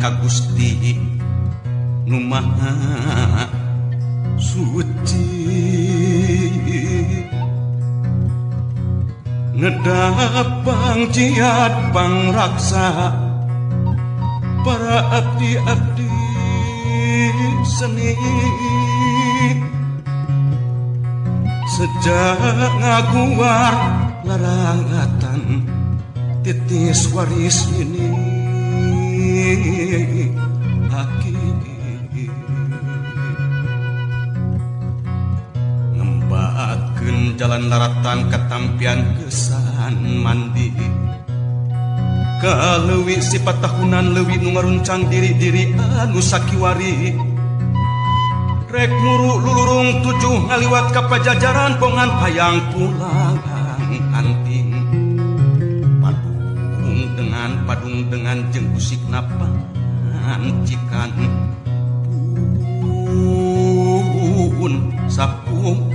ka Gusti nu Maha Suci, ngedapang ciat pangraksa para abdi-abdi seni, sejak ngaguar larangatan titis waris ini aki ngembakeun jalan laratan katampian kesan mandi kaleuwih sifat tahunan leuwih nu ngaruncang diri-diri anu sakiwari rek muru lulurung tujuh ngaliwat ka pajajaran pongan hayang pulang anting padung dengan jeung usik napa cikan pun sapung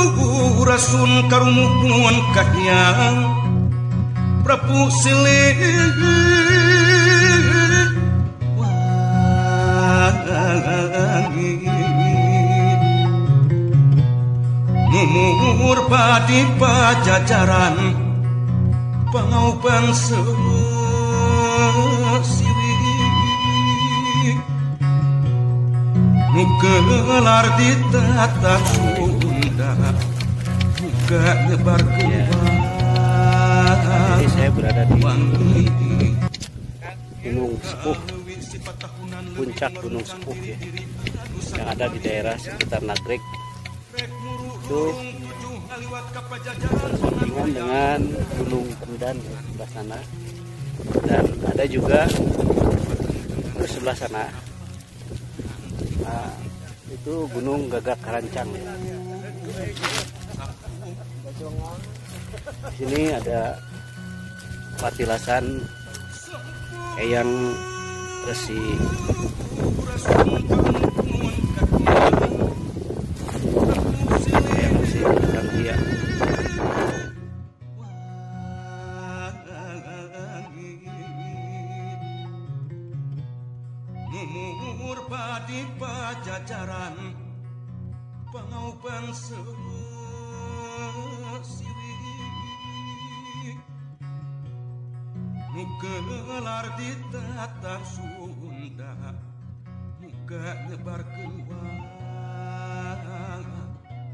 sampurasun karumuhun kahyang Prabu Silih Mumur padi pajajaran pangauban sesiwi nu gelar di tata Sunda buka nyebar kembang. Ini saya berada di Gunung Sepuh, puncak Gunung Sepuh ya, yang ada di daerah sekitar Nagreg. Itu bersambungan dengan Gunung Kendan ya, sebelah sana, dan ada juga di sebelah sana. Nah, itu Gunung Gagak Karancang ya. Di sini ada patilasan Eyang Resi Kangdia. Mumur padi pajajaran pangauban sesiwi nu gelar di tata Sunda muka nyebarkeun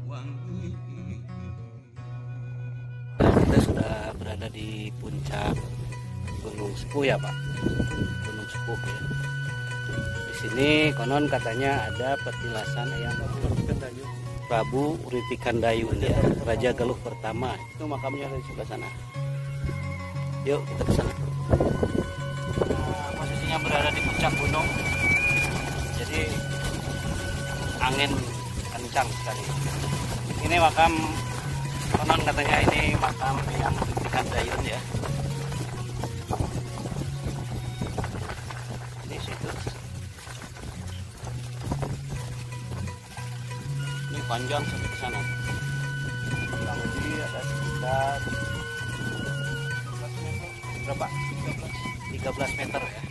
wangi. Kita sudah berada di puncak Gunung Sepuh ya Pak, Gunung Sepuh ya. Di sini konon katanya ada petilasan yang Prabu Uriti Kandayun ya, Raja Galuh pertama. Itu makamnya di sebelah sana. Yuk kita ke sana. Posisinya berada di puncak gunung, jadi angin kencang sekali. Ini makam, konon katanya ini makam yang Uriti Kandayun ya. Ini situs. Ini panjang sampai ke sana. Kurang lebih ada sekitar berapa? 13 meter ya.